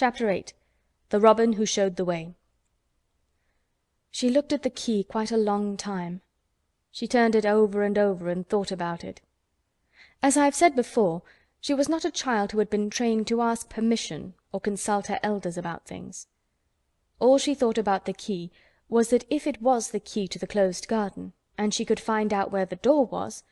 Chapter 8. The Robin Who Showed the Way. She looked at the key quite a long time. She turned it over and over and thought about it. As I have said before, she was not a child who had been trained to ask permission or consult her elders about things. All she thought about the key was that if it was the key to the closed garden, and she could find out where the door was,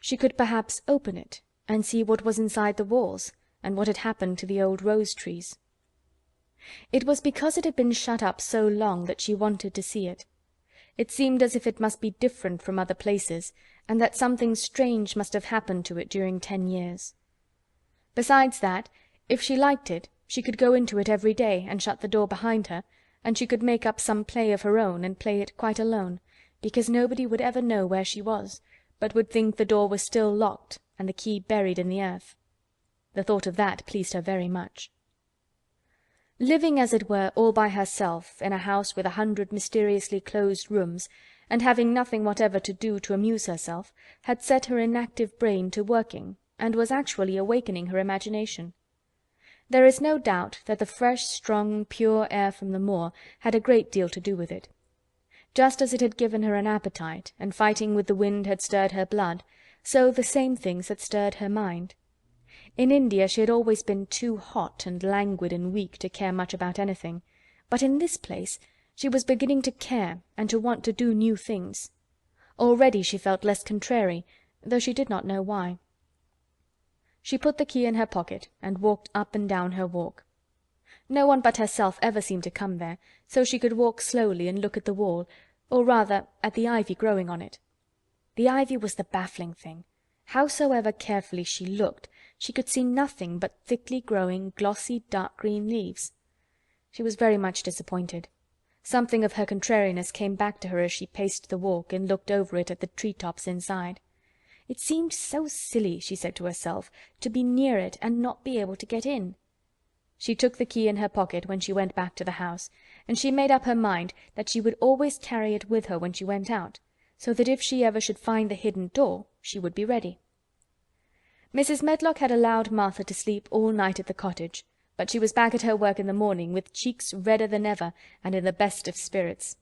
she could perhaps open it and see what was inside the walls, and what had happened to the old rose-trees. It was because it had been shut up so long that she wanted to see it. It seemed as if it must be different from other places, and that something strange must have happened to it during 10 years. Besides that, if she liked it, she could go into it every day and shut the door behind her, and she could make up some play of her own and play it quite alone, because nobody would ever know where she was, but would think the door was still locked and the key buried in the earth. The thought of that pleased her very much. Living, as it were, all by herself, in a house with 100 mysteriously closed rooms, and having nothing whatever to do to amuse herself, had set her inactive brain to working, and was actually awakening her imagination. There is no doubt that the fresh, strong, pure air from the moor had a great deal to do with it. Just as it had given her an appetite, and fighting with the wind had stirred her blood, so the same things had stirred her mind. In India she had always been too hot and languid and weak to care much about anything, but in this place she was beginning to care and to want to do new things. Already she felt less contrary, though she did not know why. She put the key in her pocket and walked up and down her walk. No one but herself ever seemed to come there, so she could walk slowly and look at the wall, or rather at the ivy growing on it. The ivy was the baffling thing. Howsoever carefully she looked, she could see nothing but thickly growing, glossy, dark green leaves. She was very much disappointed. Something of her contrariness came back to her as she paced the walk and looked over it at the tree-tops inside. It seemed so silly, she said to herself, to be near it and not be able to get in. She took the key in her pocket when she went back to the house, and she made up her mind that she would always carry it with her when she went out, so that if she ever should find the hidden door, she would be ready. Mrs. Medlock had allowed Martha to sleep all night at the cottage, but she was back at her work in the morning with cheeks redder than ever and in the best of spirits.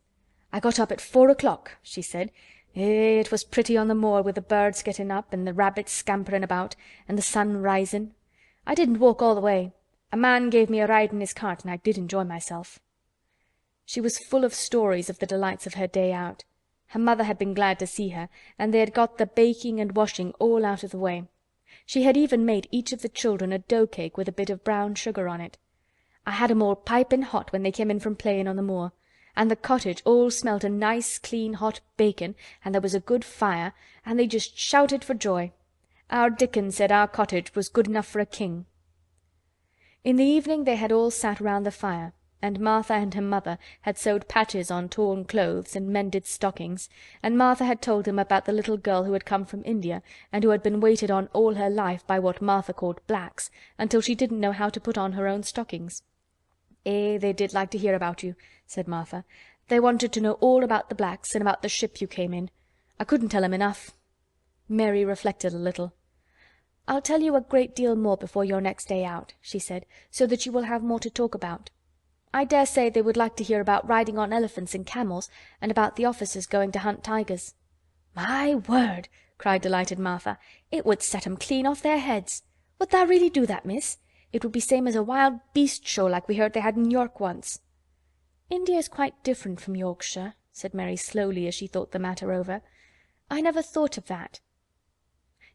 "I got up at 4 o'clock," she said. It was pretty on the moor with the birds getting up and the rabbits scampering about and the sun rising. I didn't walk all the way. A man gave me a ride in his cart and I did enjoy myself." She was full of stories of the delights of her day out. Her mother had been glad to see her, and they had got the baking and washing all out of the way. She had even made each of the children a dough-cake with a bit of brown sugar on it. "I had 'em all piping hot when they came in from playing on the moor. And the cottage all smelt of nice, clean, hot bacon, and there was a good fire, and they just shouted for joy. Our Dickon said our cottage was good enough for a king." In the evening they had all sat round the fire, and Martha and her mother had sewed patches on torn clothes and mended stockings, and Martha had told them about the little girl who had come from India, and who had been waited on all her life by what Martha called blacks, until she didn't know how to put on her own stockings. They did like to hear about you," said Martha. "They wanted to know all about the blacks, and about the ship you came in. I couldn't tell 'em enough." Mary reflected a little. "I'll tell you a great deal more before your next day out," she said, "so that you will have more to talk about. I dare say they would like to hear about riding on elephants and camels, and about the officers going to hunt tigers." "My word!" cried delighted Martha. "It would set 'em clean off their heads. Would tha really do that, miss? It would be same as a wild beast show like we heard they had in York once." "India is quite different from Yorkshire," said Mary slowly as she thought the matter over. "I never thought of that.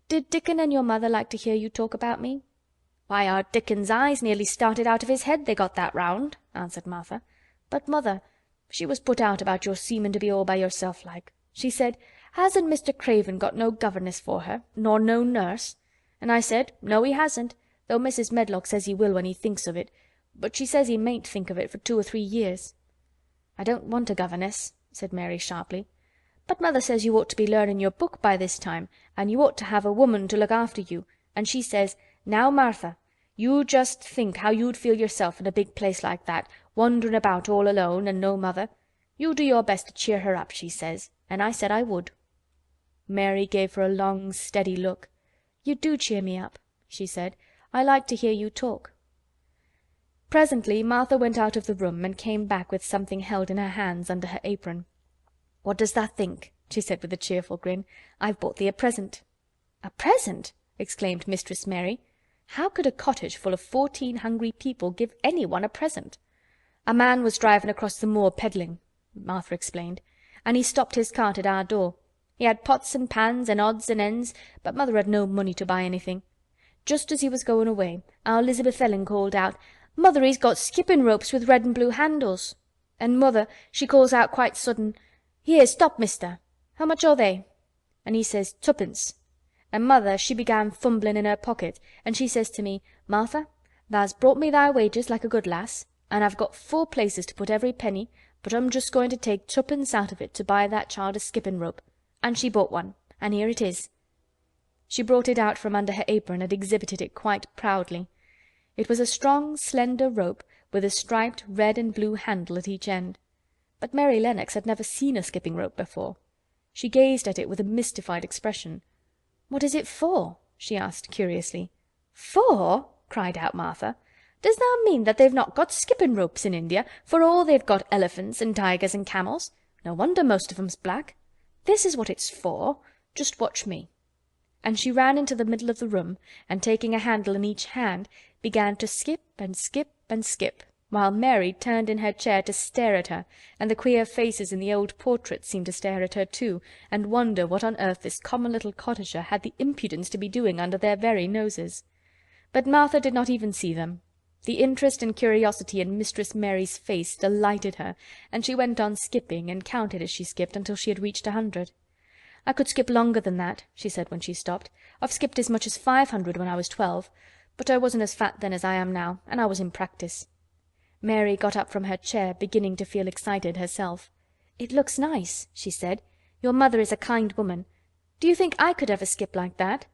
Did Dickon and your mother like to hear you talk about me?" "Why, our Dickon's eyes nearly started out of his head, they got that round," answered Martha. "But mother, she was put out about your seeming to be all by yourself like. She said, 'Hasn't Mr. Craven got no governess for her, nor no nurse?' And I said, 'No, he hasn't, though Mrs. Medlock says he will when he thinks of it, but she says he mayn't think of it for 2 or 3 years. "I don't want a governess," said Mary sharply. "But mother says you ought to be learning your book by this time, and you ought to have a woman to look after you, and she says, 'Now, Martha, you just think how you'd feel yourself in a big place like that, wandering about all alone and no mother. You do your best to cheer her up,' she says, and I said I would." Mary gave her a long, steady look. "You do cheer me up," she said. "I like to hear you talk." Presently Martha went out of the room and came back with something held in her hands under her apron. "What does thou think?" she said with a cheerful grin. "I've bought thee a present." "A present?" exclaimed Mistress Mary. How could a cottage full of 14 hungry people give any one a present? "A man was driving across the moor peddling," Martha explained, "and he stopped his cart at our door. He had pots and pans and odds and ends, but Mother had no money to buy anything. Just as he was going away, our Elizabeth Ellen called out, 'Mother, he's got skipping ropes with red and blue handles.' And Mother, she calls out quite sudden, 'Here, stop, mister. How much are they?' And he says, 'Tuppence.' And Mother, she began fumbling in her pocket, and she says to me, 'Martha, tha's brought me thy wages like a good lass, and I've got 4 places to put every penny, but I'm just going to take 2pence out of it to buy that child a skipping rope.' And she bought one, and here it is." She brought it out from under her apron and exhibited it quite proudly. It was a strong, slender rope with a striped red and blue handle at each end. But Mary Lennox had never seen a skipping rope before. She gazed at it with a mystified expression. "What is it for?" she asked curiously. "For?" cried out Martha. "Does thou mean that they've not got skipping ropes in India, for all they've got elephants and tigers and camels? No wonder most of 'em's black. This is what it's for. Just watch me." And she ran into the middle of the room, and taking a handle in each hand, began to skip and skip and skip, while Mary turned in her chair to stare at her, and the queer faces in the old portraits seemed to stare at her too, and wonder what on earth this common little cottager had the impudence to be doing under their very noses. But Martha did not even see them. The interest and curiosity in Mistress Mary's face delighted her, and she went on skipping and counted as she skipped until she had reached 100. "I could skip longer than that," she said when she stopped. "I've skipped as much as 500 when I was 12, but I wasn't as fat then as I am now, and I was in practice." Mary got up from her chair, beginning to feel excited herself. "It looks nice," she said. "Your mother is a kind woman. Do you think I could ever skip like that?"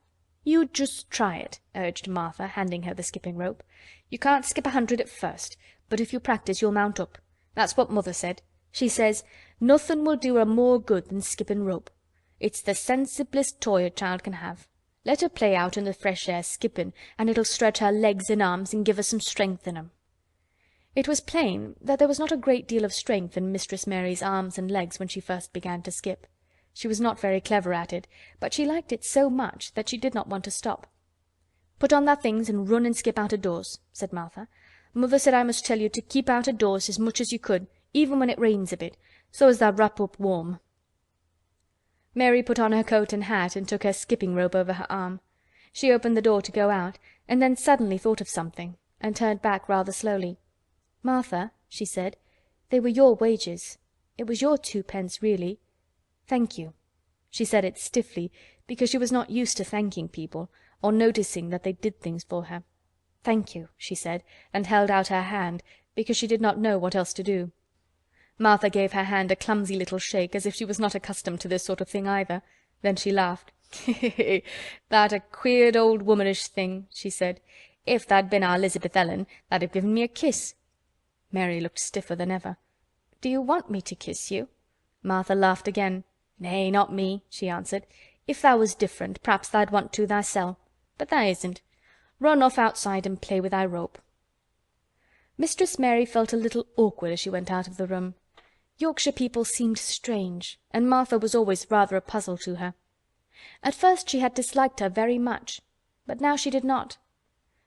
"You just try it," urged Martha, handing her the skipping rope. "You can't skip 100 at first, but if you practice you'll mount up. That's what Mother said. She says, 'Nothin' will do her more good than skipping rope. It's the sensiblest toy a child can have. Let her play out in the fresh air skipping, and it'll stretch her legs and arms and give her some strength in 'em." It was plain that there was not a great deal of strength in Mistress Mary's arms and legs when she first began to skip. She was not very clever at it, but she liked it so much that she did not want to stop. "Put on thy things and run and skip out of doors," said Martha. "Mother said I must tell you to keep out of doors as much as you could, even when it rains a bit, so as thou wrap up warm." Mary put on her coat and hat and took her skipping rope over her arm. She opened the door to go out, and then suddenly thought of something, and turned back rather slowly. "Martha," she said, "they were your wages. It was your 2 pence, really. Thank you." She said it stiffly, because she was not used to thanking people, or noticing that they did things for her. "Thank you," she said, and held out her hand, because she did not know what else to do. Martha gave her hand a clumsy little shake, as if she was not accustomed to this sort of thing either. Then she laughed. "That a queer old womanish thing," she said. "If that'd been our Elizabeth Ellen, that'd have given me a kiss." Mary looked stiffer than ever. "Do you want me to kiss you?" Martha laughed again. "Nay, not me," she answered. "If thou was different, p'raps tha'd want to thysel'. But tha isn't. Run off outside and play with thy rope." Mistress Mary felt a little awkward as she went out of the room. Yorkshire people seemed strange, and Martha was always rather a puzzle to her. At first she had disliked her very much, but now she did not.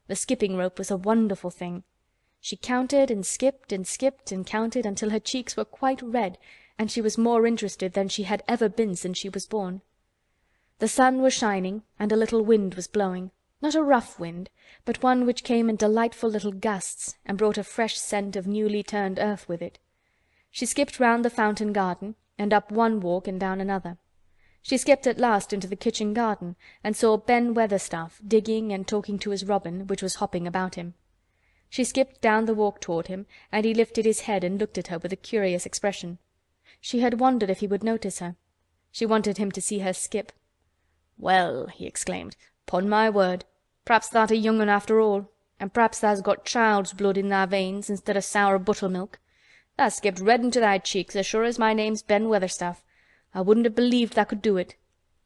The skipping rope was a wonderful thing. She counted and skipped and counted until her cheeks were quite red, and she was more interested than she had ever been since she was born. The sun was shining, and a little wind was blowing. Not a rough wind, but one which came in delightful little gusts and brought a fresh scent of newly turned earth with it. She skipped round the fountain garden, and up one walk and down another. She skipped at last into the kitchen garden, and saw Ben Weatherstaff digging and talking to his robin, which was hopping about him. She skipped down the walk toward him, and he lifted his head and looked at her with a curious expression. She had wondered if he would notice her. She wanted him to see her skip. "Well," he exclaimed, "'pon my word, p'raps thou'rt a young un after all, and p'raps tha's got child's blood in thy veins instead o' sour buttermilk. Tha skipped red into thy cheeks as sure as my name's Ben Weatherstaff. I wouldn't have believed tha could do it."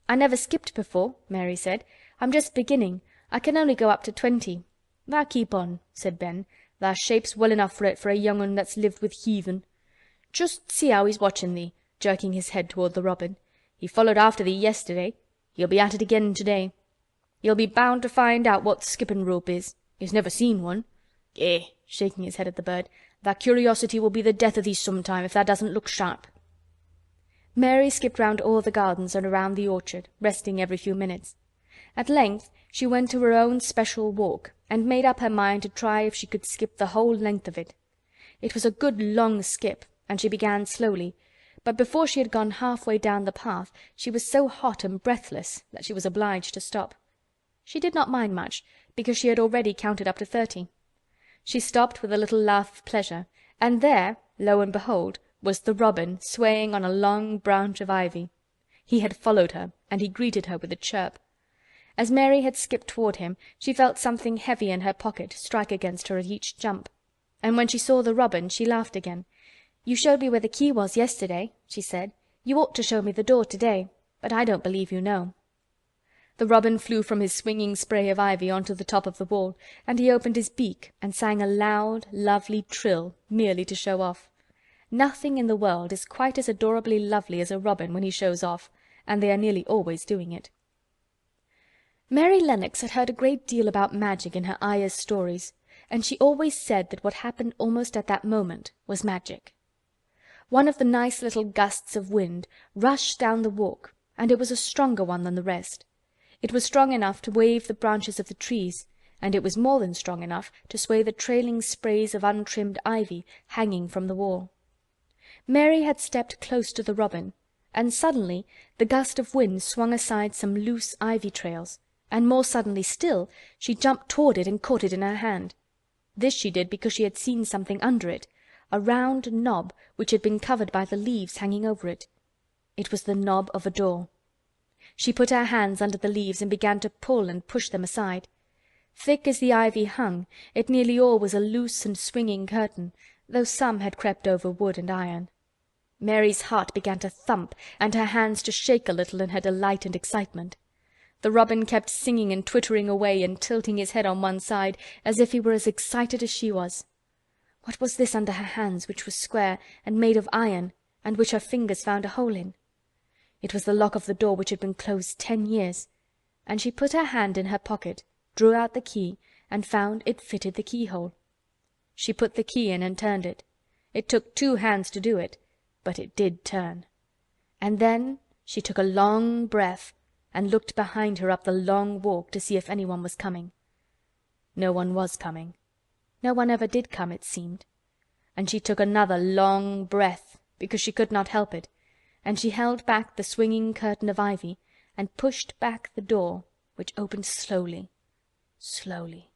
"I never skipped before," Mary said. "I'm just beginning. I can only go up to 20. "Thou keep on," said Ben. Tha shape's well enough for it for a young un that's lived with heathen. Just see how he's watchin' thee," jerking his head toward the robin. "He followed after thee yesterday. He'll be at it again to-day. He'll be bound to find out what th' skippin' rope is. He's never seen one. Eh," shaking his head at the bird, "tha curiosity will be the death o' thee sometime if tha doesn't look sharp." Mary skipped round all the gardens and around the orchard, resting every few minutes. At length she went to her own special walk, and made up her mind to try if she could skip the whole length of it. It was a good long skip, and she began slowly, but before she had gone halfway down the path she was so hot and breathless that she was obliged to stop. She did not mind much, because she had already counted up to 30. She stopped with a little laugh of pleasure, and there, lo and behold, was the robin swaying on a long branch of ivy. He had followed her, and he greeted her with a chirp. As Mary had skipped toward him, she felt something heavy in her pocket strike against her at each jump, and when she saw the robin she laughed again. "You showed me where the key was yesterday," she said. "You ought to show me the door today, but I don't believe you know." The robin flew from his swinging spray of ivy onto the top of the wall, and he opened his beak and sang a loud, lovely trill merely to show off. Nothing in the world is quite as adorably lovely as a robin when he shows off, and they are nearly always doing it. Mary Lennox had heard a great deal about magic in her Ayah's stories, and she always said that what happened almost at that moment was magic. One of the nice little gusts of wind rushed down the walk, and it was a stronger one than the rest. It was strong enough to wave the branches of the trees, and it was more than strong enough to sway the trailing sprays of untrimmed ivy hanging from the wall. Mary had stepped close to the robin, and suddenly the gust of wind swung aside some loose ivy trails, and more suddenly still she jumped toward it and caught it in her hand. This she did because she had seen something under it, a round knob which had been covered by the leaves hanging over it. It was the knob of a door. She put her hands under the leaves and began to pull and push them aside. Thick as the ivy hung, it nearly all was a loose and swinging curtain, though some had crept over wood and iron. Mary's heart began to thump and her hands to shake a little in her delight and excitement. The robin kept singing and twittering away and tilting his head on one side as if he were as excited as she was. What was this under her hands which was square and made of iron and which her fingers found a hole in? It was the lock of the door which had been closed 10 years, and she put her hand in her pocket, drew out the key, and found it fitted the keyhole. She put the key in and turned it. It took 2 hands to do it, but it did turn. And then she took a long breath and looked behind her up the long walk to see if anyone was coming. No one was coming. No one ever did come, it seemed. And she took another long breath, because she could not help it, and she held back the swinging curtain of ivy and pushed back the door, which opened slowly, slowly.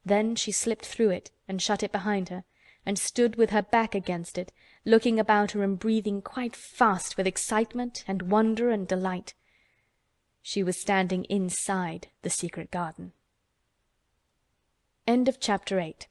Then she slipped through it and shut it behind her, and stood with her back against it, looking about her and breathing quite fast with excitement and wonder and delight. She was standing inside the secret garden. End of chapter 8.